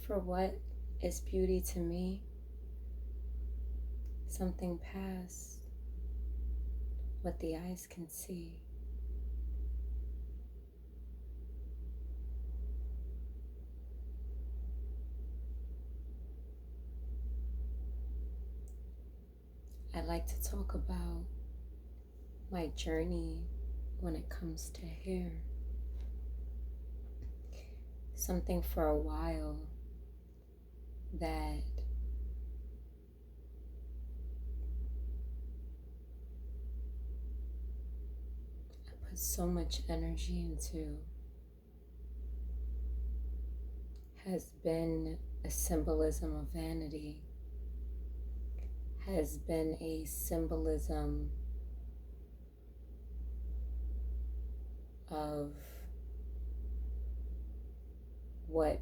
for what is beauty to me, something past what the eyes can see. I'd like to talk about my journey when it comes to hair. Something for a while that I put so much energy into has been a symbolism of vanity, has been a symbolism of what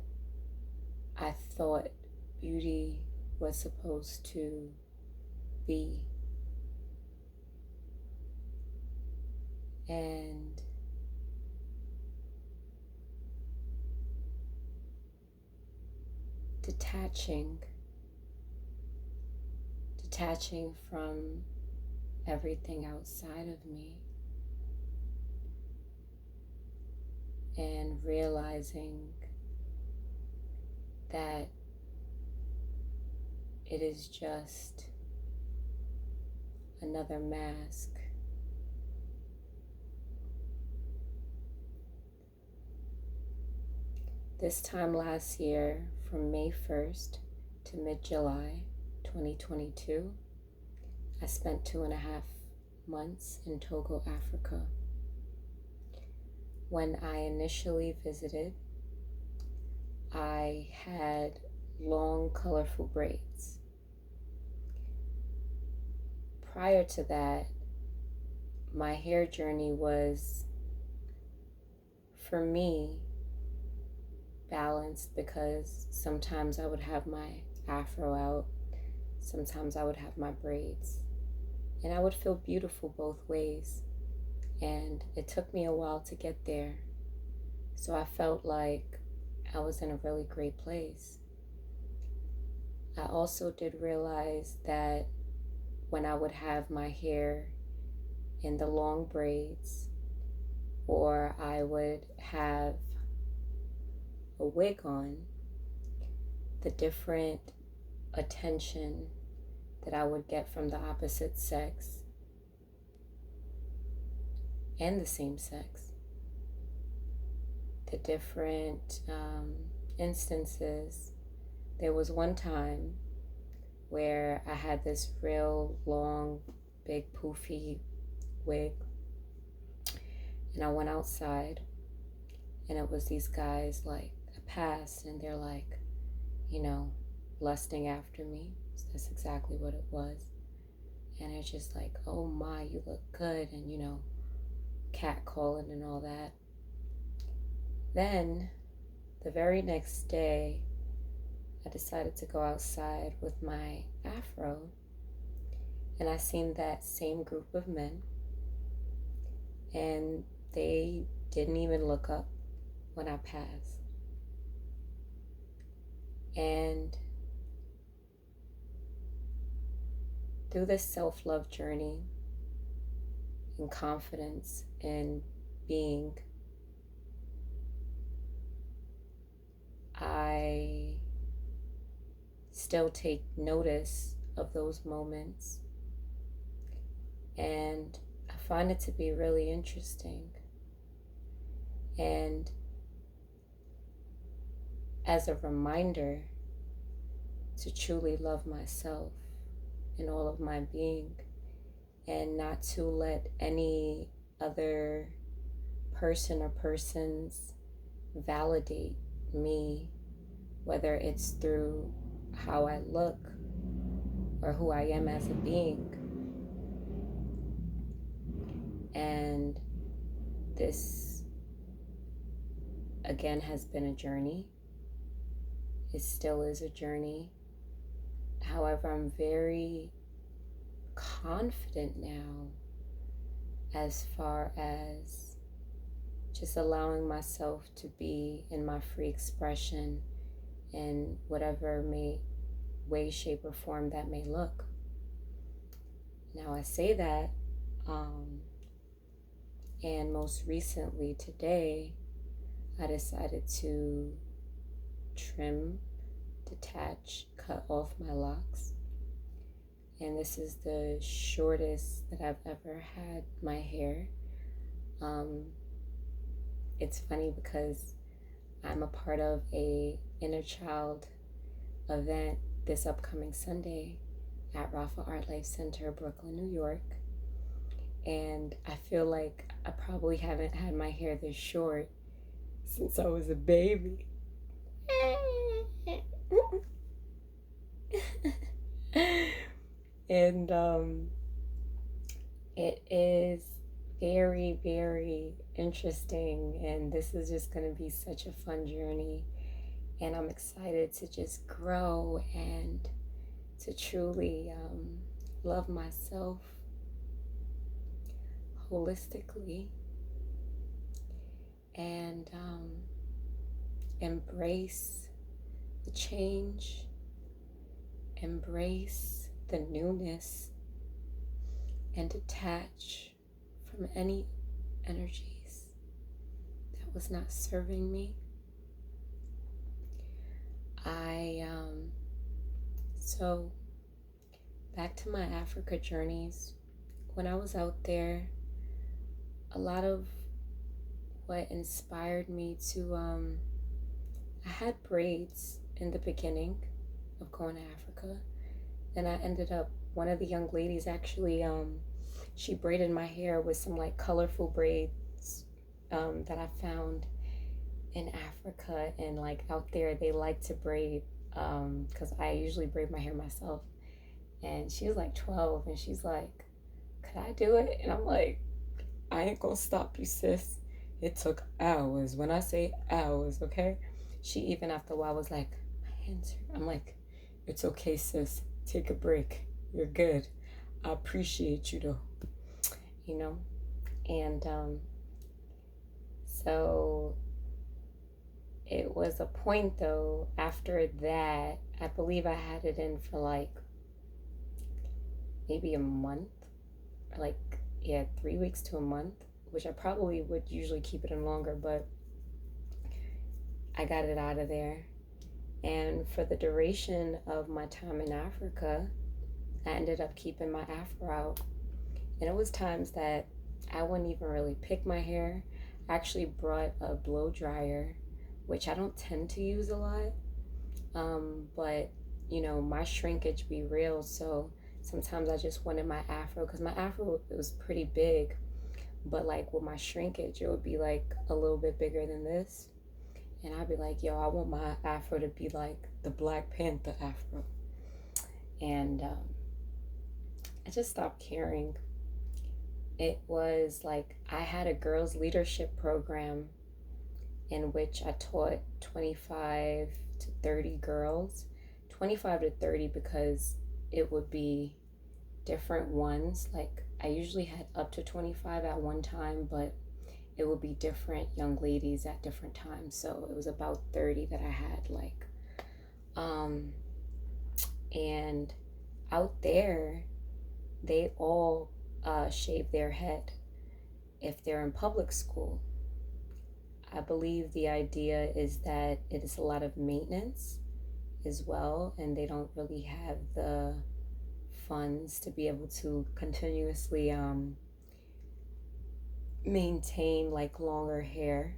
I thought beauty was supposed to be. And detaching from everything outside of me and realizing that it is just another mask. This time last year, from May 1st to mid-July 2022, I spent 2.5 months in Togo, Africa. When I initially visited, I had long, colorful braids. Prior to that, my hair journey was, for me, balanced because sometimes I would have my afro out, sometimes I would have my braids, and I would feel beautiful both ways. And it took me a while to get there, so I felt like I was in a really great place. I also did realize that when I would have my hair in the long braids, or I would have a wig on, the different attention that I would get from the opposite sex and the same sex, the different instances. There was one time where I had this real long, big, poofy wig, and I went outside, and it was these guys like I passed, and they're like, lusting after me. So that's exactly what it was. And they're just like, oh my, you look good, and cat calling and all that. Then the very next day, I decided to go outside with my afro, and I seen that same group of men, and they didn't even look up when I passed. And through this self-love journey and confidence in being, I still take notice of those moments, and I find it to be really interesting. And as a reminder to truly love myself and all of my being, and not to let any other person or persons validate me, whether it's through how I look or who I am as a being. And this, again, has been a journey. It still is a journey. However, I'm very confident now as far as just allowing myself to be in my free expression in whatever way, shape, or form that may look. Now, I say that, and most recently today, I decided to trim, detach, cut off my locks. And this is the shortest that I've ever had my hair. It's funny because I'm a part of a inner child event this upcoming Sunday at Rafa Art Life Center, Brooklyn, New York. And I feel like I probably haven't had my hair this short since I was a baby. And it is very, very interesting, and this is just going to be such a fun journey. And I'm excited to just grow and to truly love myself holistically and embrace the change, embrace the newness, and detach from any energies that was not serving me. So back to my Africa journeys. When I was out there, a lot of what inspired me to, I had braids in the beginning of going to Africa. Then I ended up, one of the young ladies actually, she braided my hair with some like colorful braids that I found in Africa. And like out there, they like to braid because I usually braid my hair myself. And she was like 12 and she's like, could I do it? And I'm like, I ain't gonna stop you, sis. It took hours. When I say hours, okay? She even after a while was like, my hands hurt. I'm like, it's okay, sis. Take a break. You're good. I appreciate you though. You know? And so it was a point though, after that, I believe I had it in for like maybe a month. Like, yeah, 3 weeks to a month, which I probably would usually keep it in longer, but I got it out of there. And for the duration of my time in Africa, I ended up keeping my afro out. And it was times that I wouldn't even really pick my hair. I actually brought a blow dryer, which I don't tend to use a lot. But, you know, my shrinkage be real. So sometimes I just wanted my afro, because my afro, it was pretty big. But like with my shrinkage, it would be like a little bit bigger than this. And I'd be like, yo, I want my afro to be like the Black Panther afro. And I just stopped caring. It was like I had a girls' leadership program in which I taught 25 to 30 girls. 25 to 30 because it would be different ones. Like I usually had up to 25 at one time, but it would be different young ladies at different times. So it was about 30 that I had, like, and out there, they all shave their head if they're in public school. I believe the idea is that it is a lot of maintenance as well, and they don't really have the funds to be able to continuously maintain like longer hair.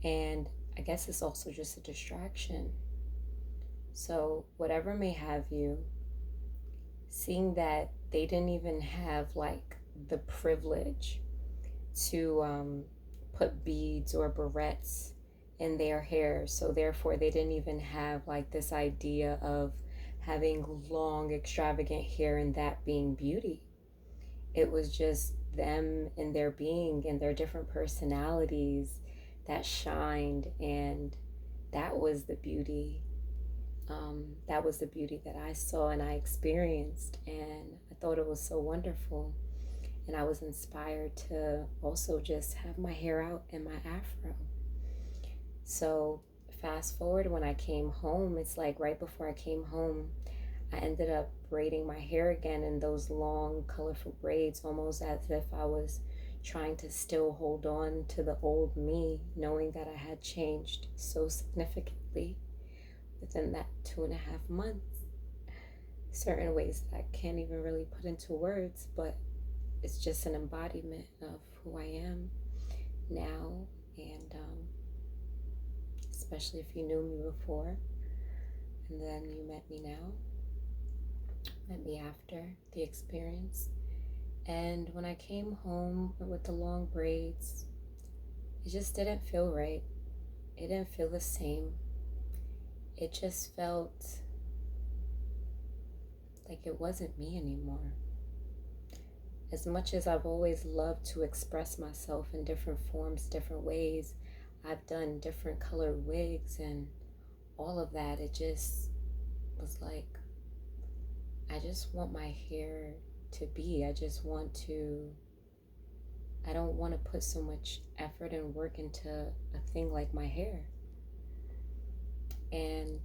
And I guess it's also just a distraction. So whatever may have you, seeing that they didn't even have like the privilege to put beads or barrettes in their hair, so therefore they didn't even have like this idea of having long extravagant hair and that being beauty. It was just them and their being and their different personalities that shined, and that was the beauty. That was the beauty that I saw and I experienced, and I thought it was so wonderful. And I was inspired to also just have my hair out and my afro. So fast forward, when I came home, it's like right before I came home, I ended up braiding my hair again in those long, colorful braids, almost as if I was trying to still hold on to the old me, knowing that I had changed so significantly within that 2.5 months. Certain ways that I can't even really put into words, but it's just an embodiment of who I am now. And especially if you knew me before and then you met me now, met me after the experience. And when I came home with the long braids, it just didn't feel right. It didn't feel the same. It just felt like it wasn't me anymore. As much as I've always loved to express myself in different forms, different ways, I've done different colored wigs and all of that, it just was like, I just want my hair to be. I don't want to put so much effort and work into a thing like my hair. And,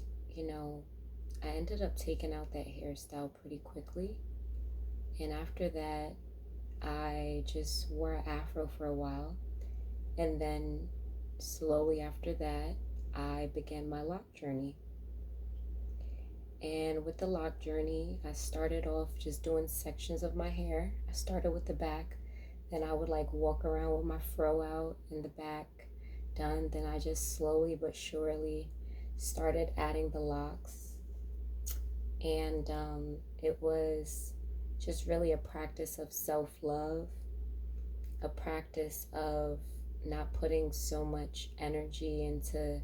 I ended up taking out that hairstyle pretty quickly. And after that, I just wore an afro for a while. And then slowly after that, I began my lock journey. And with the lock journey, I started off just doing sections of my hair. I started with the back, then I would like walk around with my fro out in the back done. Then I just slowly but surely started adding the locks. And it was just really a practice of self-love, a practice of not putting so much energy into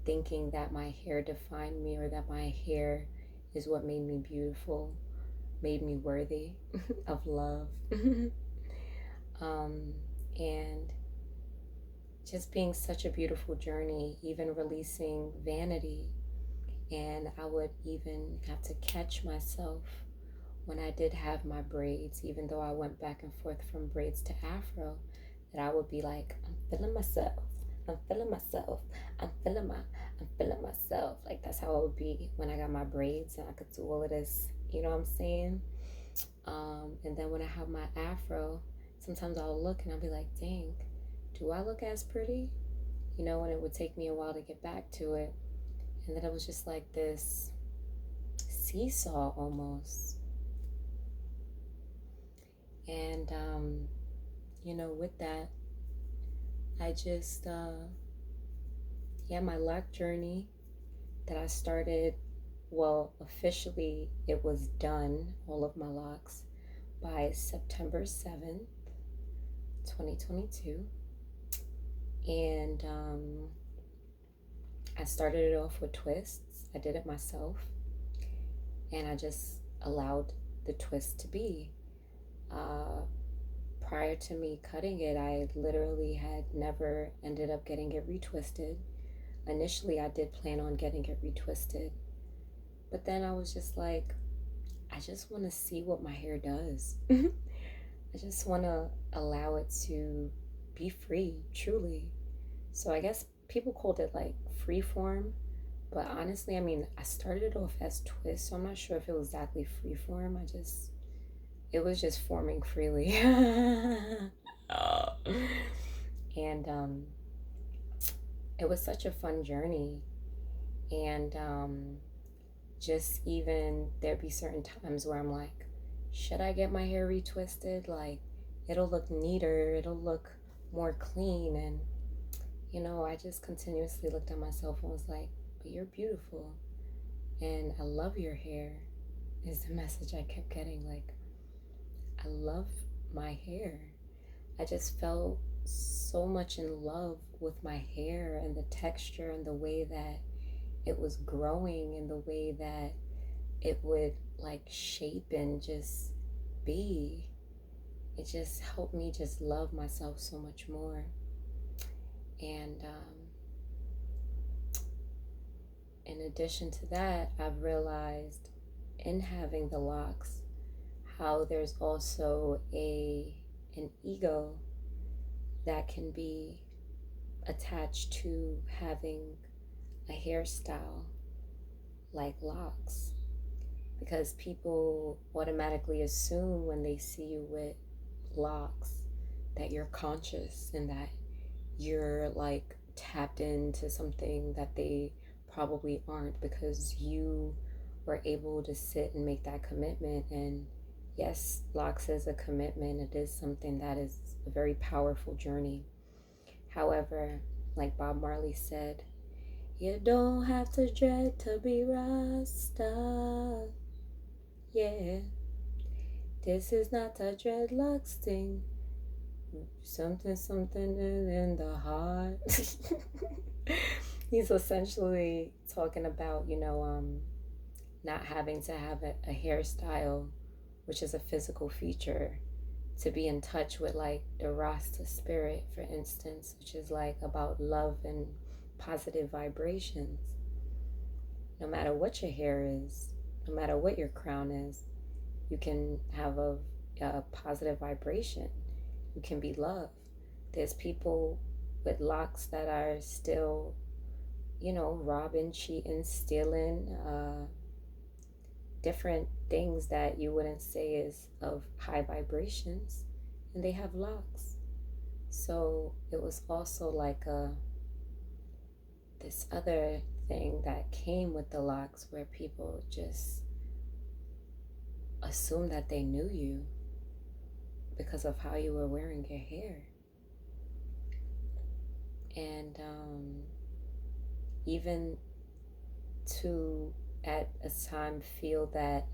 thinking that my hair defined me or that my hair is what made me beautiful, made me worthy of love. And just being such a beautiful journey, even releasing vanity. And I would even have to catch myself when I did have my braids, even though I went back and forth from braids to afro, that I would be like, I'm feeling myself. I'm feeling myself. I'm feeling myself. Like that's how it would be when I got my braids and I could do all of this. You know what I'm saying? And then when I have my afro, sometimes I'll look and I'll be like, dang, do I look as pretty? And it would take me a while to get back to it. And then it was just like this seesaw almost. And, with that, I just, my lock journey that I started, well, officially it was done, all of my locks, by September 7th, 2022. And I started it off with twists. I did it myself. And I just allowed the twist to be. Prior to me cutting it, I literally had never ended up getting it retwisted. Initially, I did plan on getting it retwisted. But then I was just like, I just want to see what my hair does. I just want to allow it to be free, truly. So I guess people called it like free form. But honestly, I started it off as twist, so I'm not sure if it was exactly free form. It was just forming freely. And it was such a fun journey. And just even there'd be certain times where I'm like, should I get my hair retwisted? Like, it'll look neater, it'll look more clean. And, I just continuously looked at myself and was like, but you're beautiful. And I love your hair, is the message I kept getting. Like, I love my hair. I just felt so much in love with my hair and the texture and the way that it was growing and the way that it would like shape and just be. It just helped me just love myself so much more. And in addition to that, I've realized in having the locks how there's also an ego that can be attached to having a hairstyle like locks, because people automatically assume when they see you with locks that you're conscious and that you're like tapped into something that they probably aren't, because you were able to sit and make that commitment. And yes, locks is a commitment. It is something that is a very powerful journey. However, like Bob Marley said, you don't have to dread to be Rasta. Yeah, this is not a dreadlocks thing. Something, something in the heart. He's essentially talking about, not having to have a hairstyle, which is a physical feature, to be in touch with like the Rasta spirit, for instance, which is like about love and positive vibrations. No matter what your hair is, no matter what your crown is, you can have a positive vibration. You can be loved. There's people with locks that are still, robbing, cheating, stealing, different things that you wouldn't say is of high vibrations, and they have locks. So it was also like this other thing that came with the locks, where people just assumed that they knew you because of how you were wearing your hair. And even to at a time feel that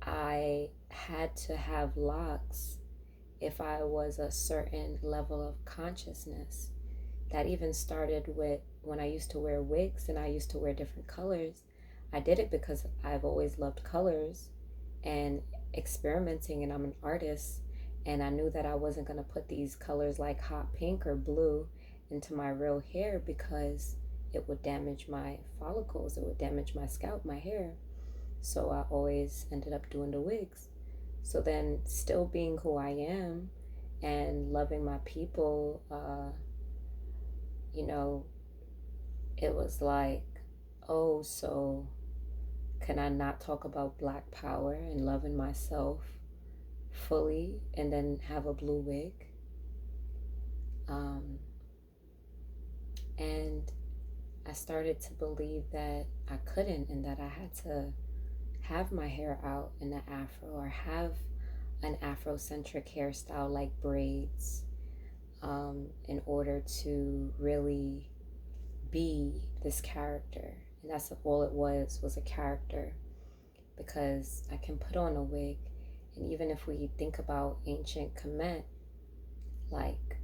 I had to have locks if I was a certain level of consciousness. That even started with when I used to wear wigs and I used to wear different colors. I did it because I've always loved colors and experimenting, and I'm an artist, and I knew that I wasn't going to put these colors like hot pink or blue into my real hair because it would damage my follicles, it would damage my scalp, my hair. So I always ended up doing the wigs. So then, still being who I am and loving my people, it was like, oh, so can I not talk about Black power and loving myself fully and then have a blue wig? And I started to believe that I couldn't, and that I had to have my hair out in an afro or have an Afrocentric hairstyle like braids, in order to really be this character. And that's all it was a character, because I can put on a wig. And even if we think about ancient Kemet, like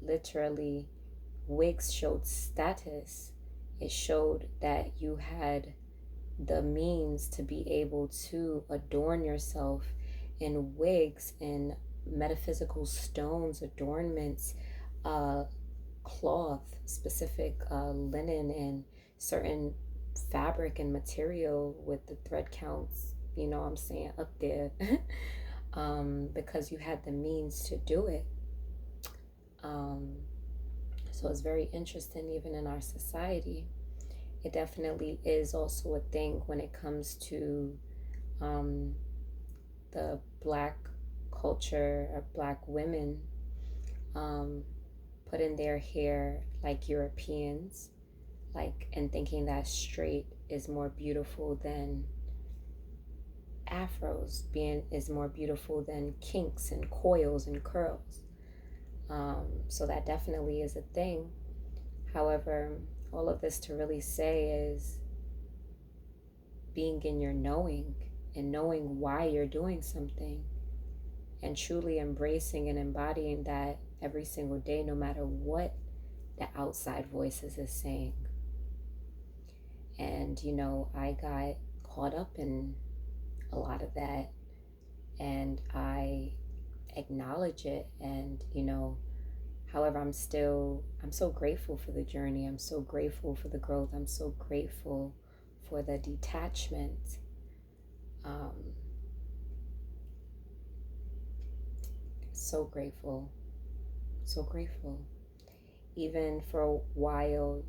literally wigs showed status. It showed that you had the means to be able to adorn yourself in wigs and metaphysical stones, adornments, cloth, specific linen, and certain fabric and material with the thread counts, I'm saying, up there, because you had the means to do it. So it's very interesting, even in our society. It definitely is also a thing when it comes to the Black culture, or Black women putting their hair like Europeans, and thinking that straight is more beautiful than afros, is more beautiful than kinks and coils and curls. So that definitely is a thing. However, all of this to really say is being in your knowing, and knowing why you're doing something, and truly embracing and embodying that every single day, no matter what the outside voices is saying. And I got caught up in a lot of that, and I acknowledge it. And however, I'm so grateful for the journey. I'm so grateful for the growth. I'm so grateful for the detachment. So grateful. So grateful. even for a while,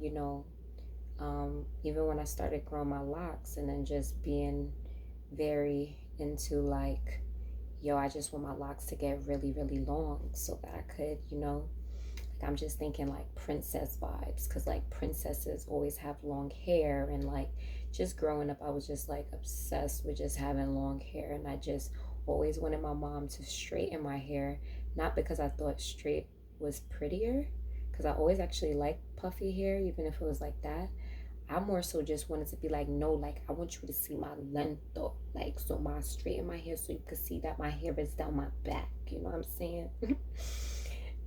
even when I started growing my locks and then just being very into like, yo, I just want my locks to get really, really long so that I could, like I'm just thinking like princess vibes because like princesses always have long hair. And like just growing up, I was just like obsessed with just having long hair. And I just always wanted my mom to straighten my hair, not because I thought straight was prettier, because I always actually liked puffy hair, even if it was like that. I more so just wanted to be like, no, like I want you to see my length though. Like so my straighten my hair so you could see that my hair is down my back. You know what I'm saying?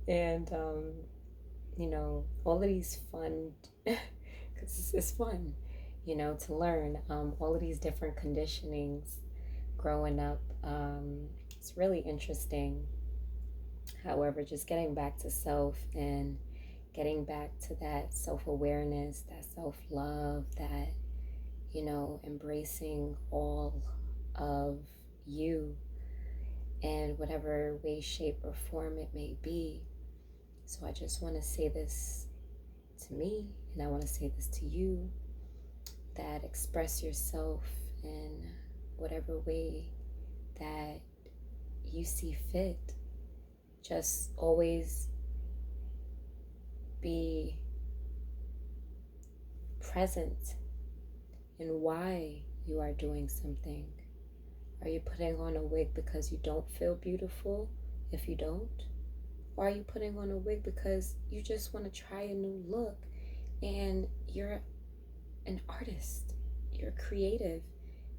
And all of these fun because it's fun, to learn all of these different conditionings growing up. It's really interesting. However, just getting back to self and getting back to that self-awareness, that self-love, that embracing all of you in whatever way, shape, or form it may be. So I just want to say this to me, and I want to say this to you, that express yourself in whatever way that you see fit. Just always be present in why you are doing something. Are you putting on a wig because you don't feel beautiful if you don't? Or are you putting on a wig because you just want to try a new look and you're an artist, you're creative,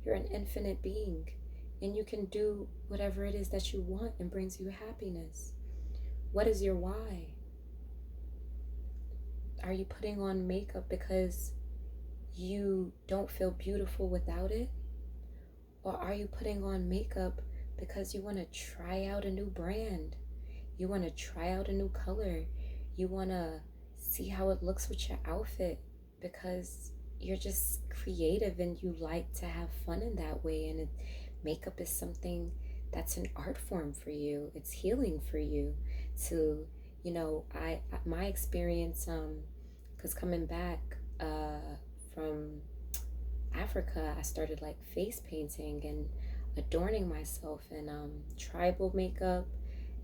you're an infinite being, and you can do whatever it is that you want and brings you happiness? What is your why? Are you putting on makeup because you don't feel beautiful without it? Or are you putting on makeup because you want to try out a new brand? You want to try out a new color? You want to see how it looks with your outfit because you're just creative and you like to have fun in that way. And makeup is something that's an art form for you. It's healing for you. To, my experience, because coming back from Africa, I started like face painting and adorning myself in tribal makeup,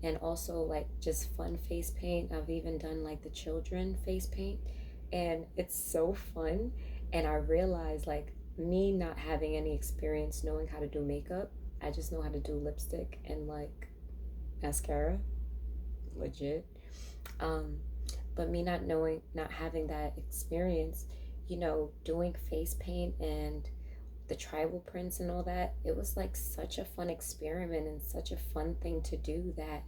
and also like just fun face paint. I've even done like the children face paint, and it's so fun. And I realized, like, me not having any experience knowing how to do makeup, I just know how to do lipstick and like mascara, legit. um but me not having that experience, doing face paint and the tribal prints and all that, it was like such a fun experiment and such a fun thing to do, that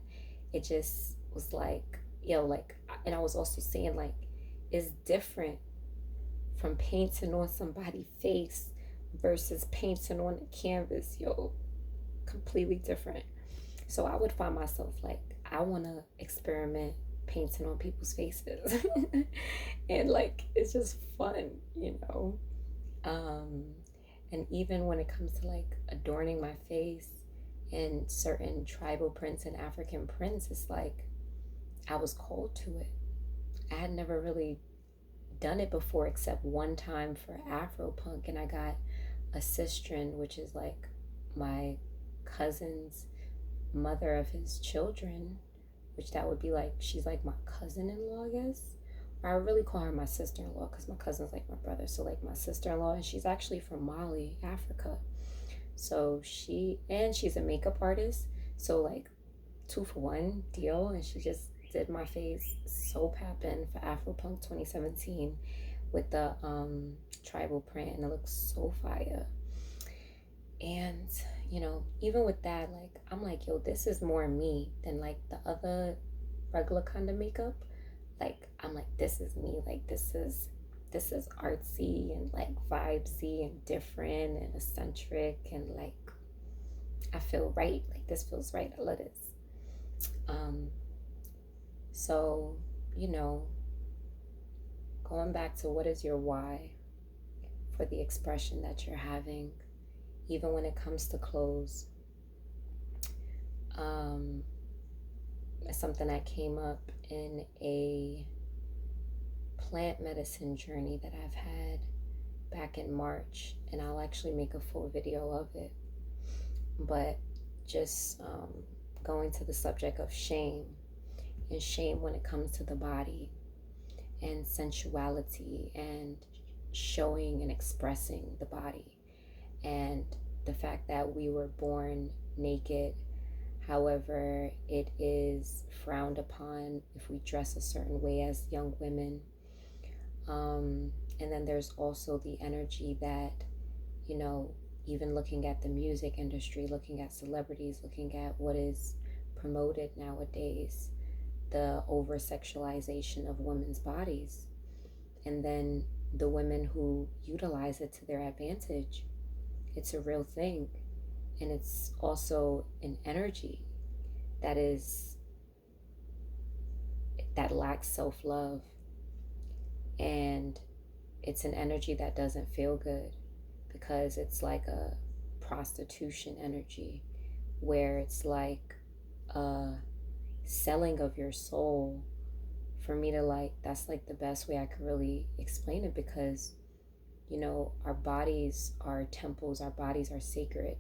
it just was like, like, and I was also saying like, it's different from painting on somebody's face versus painting on a canvas, completely different. So I would find myself like, I want to experiment painting on people's faces. And like, it's just fun, um and even when it comes to like adorning my face in certain tribal prints and African prints, it's like I was called to it. I had never really done it before except one time for Afro punk, and I got a sistren, which is like my cousin's mother of his children, which that would be like, she's like my cousin-in-law, I guess. Or I really call her my sister-in-law because my cousin's like my brother. So like my sister-in-law, and she's actually from Mali, Africa. So she's a makeup artist. So like 2 for 1 deal. And she just did my face so pappin' for Afropunk 2017 with the tribal print, and it looks so fire. And even with that, like, I'm like, yo, this is more me than like the other regular kind of makeup. Like, I'm like, this is me. Like, this is artsy and like vibesy and different and eccentric, and like, I feel right. Like, this feels right. I love this. So, going back to what is your why for the expression that you're having, even when it comes to clothes. It's something that came up in a plant medicine journey that I've had back in March, and I'll actually make a full video of it. But just going to the subject of shame, and shame when it comes to the body and sensuality and showing and expressing the body, and the fact that we were born naked. However, it is frowned upon if we dress a certain way as young women. And then there's also the energy that, even looking at the music industry, looking at celebrities, looking at what is promoted nowadays, the over sexualization of women's bodies, and then the women who utilize it to their advantage. It's a real thing, and it's also an energy that lacks self-love, and it's an energy that doesn't feel good, because it's like a prostitution energy, where it's like a selling of your soul. For me to that's like the best way I could really explain it, because our bodies are temples, our bodies are sacred,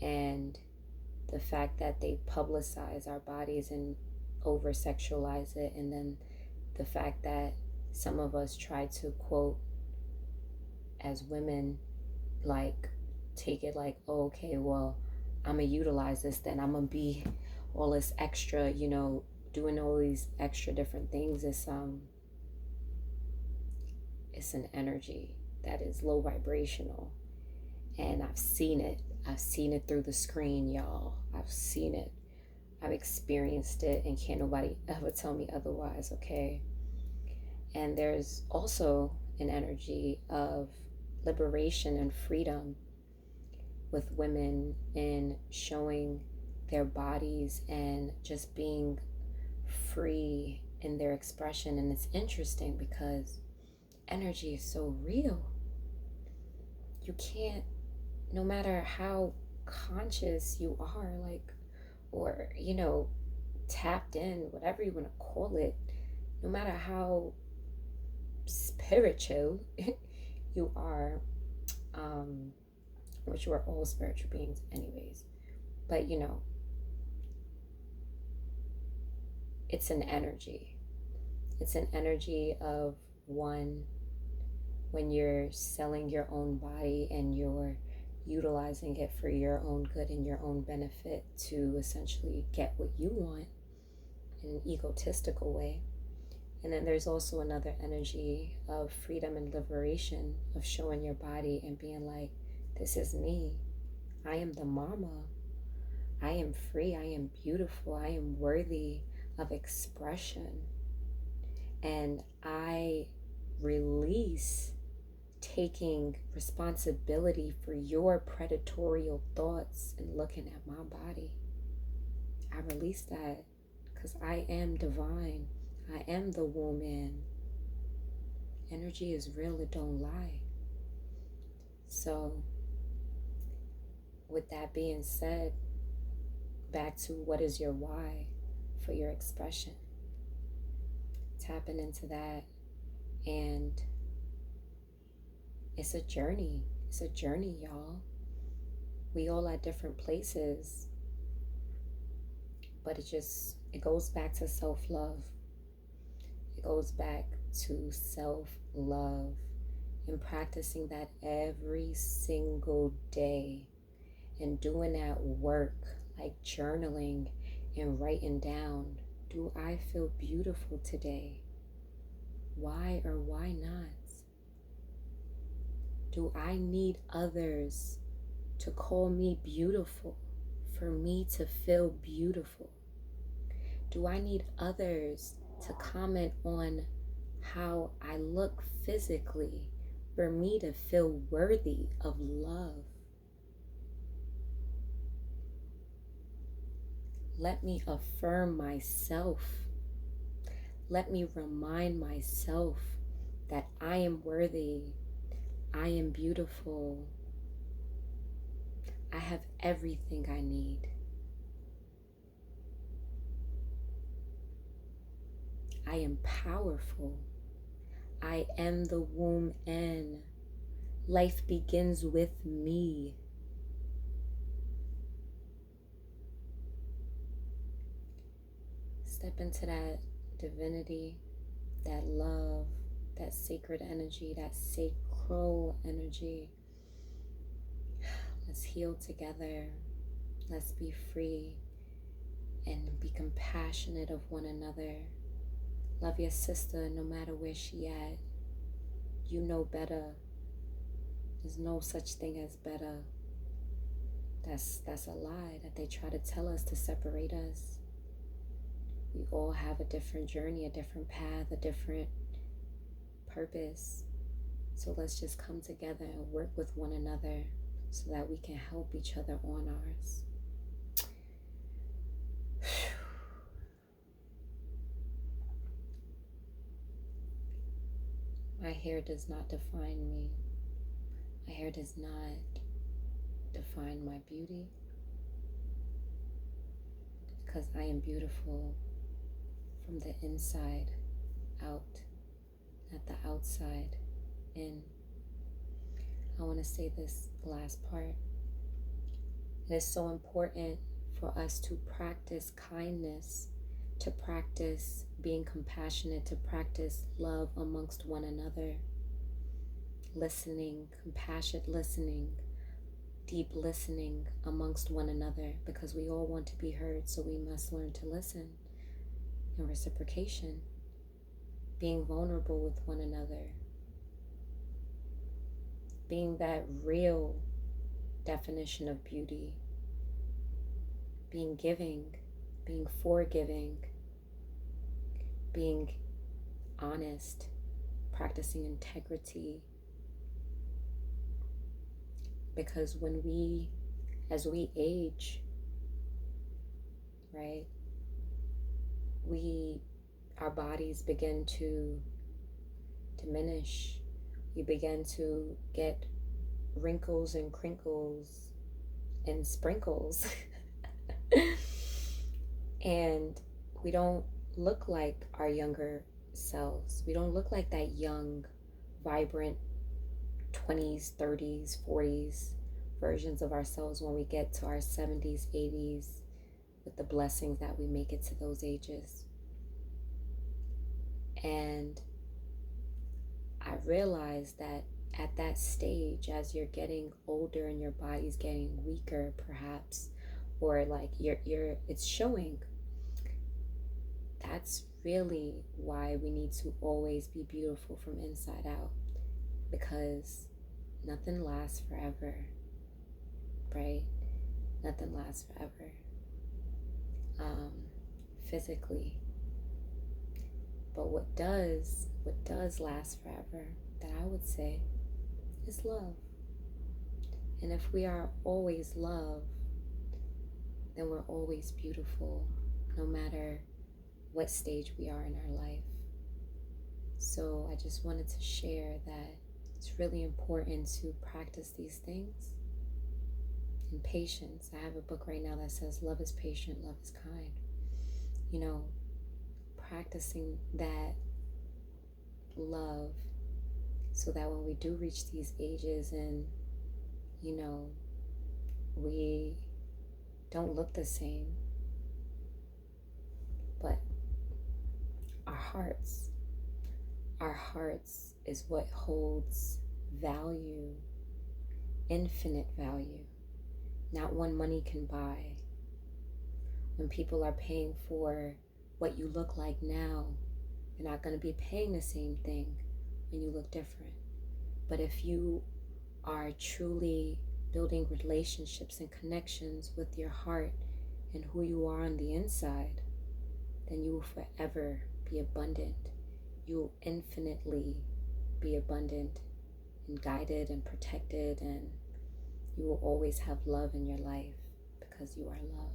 and the fact that they publicize our bodies and over sexualize it, and then the fact that some of us try to quote as women, take it like, oh, okay, well, I'm gonna utilize this, then I'm gonna be all this extra, doing all these extra different things. It's an energy that is low vibrational, and I've seen it through the screen, y'all. I've seen it, I've experienced it, and can't nobody ever tell me otherwise, okay? And there's also an energy of liberation and freedom with women in showing their bodies and just being free in their expression. And it's interesting because energy is so real. You can't, no matter how conscious you are, or tapped in, whatever you want to call it, no matter how spiritual you are, which we're all spiritual beings anyways, but it's an energy. It's an energy of one, when you're selling your own body and you're utilizing it for your own good and your own benefit to essentially get what you want in an egotistical way. And then there's also another energy of freedom and liberation, of showing your body and being like, this is me. I am the mama. I am free. I am beautiful. I am worthy of expression. And I release taking responsibility for your predatorial thoughts and looking at my body. I release that because I am divine. I am the woman. Energy is real, it don't lie. So, with that being said, back to what is your why for your expression. Tapping into that, and it's a journey. It's a journey, y'all. We all at different places, but it goes back to self-love. It goes back to self-love and practicing that every single day, and doing that work, like journaling and writing down, do I feel beautiful today? Why or why not? Do I need others to call me beautiful for me to feel beautiful? Do I need others to comment on how I look physically for me to feel worthy of love? Let me affirm myself. Let me remind myself that I am worthy. I am beautiful. I have everything I need. I am powerful. I am the womb N. Life begins with me. Step into that divinity, that love, that sacred energy, that sacral energy. Let's heal together. Let's be free and be compassionate of one another. Love your sister no matter where she at. You know better. There's no such thing as better. That's a lie that they try to tell us to separate us. We all have a different journey, a different path, a different purpose. So let's just come together and work with one another so that we can help each other on ours. My hair does not define me. My hair does not define my beauty, because I am beautiful from the inside out, not the outside in. I want to say this last part. It is so important for us to practice kindness, to practice being compassionate, to practice love amongst one another. Listening, compassionate listening, deep listening amongst one another, because we all want to be heard, so we must learn to listen. And reciprocation, being vulnerable with one another, being that real definition of beauty, being giving, being forgiving, being honest, practicing integrity. Because as we age, right, our bodies begin to diminish. We begin to get wrinkles and crinkles and sprinkles. And we don't look like our younger selves. We don't look like that young, vibrant 20s, 30s, 40s versions of ourselves when we get to our 70s, 80s, with the blessings that we make it to those ages. And I realized that at that stage, as you're getting older and your body's getting weaker perhaps, or like it's showing, that's really why we need to always be beautiful from inside out, because nothing lasts forever, right? Nothing lasts forever, physically. But what does last forever, that I would say, is love. And if we are always love, then we're always beautiful, no matter what stage we are in our life. So I just wanted to share that it's really important to practice these things. And patience. I have a book right now that says love is patient, love is kind. You know, practicing that love so that when we do reach these ages and, you know, we don't look the same, but our hearts is what holds value, infinite value, not one money can buy. When people are paying for what you look like now, they're not going to be paying the same thing when you look different. But if you are truly building relationships and connections with your heart and who you are on the inside, then you will forever be abundant. You will infinitely be abundant and guided and protected, and you will always have love in your life because you are loved.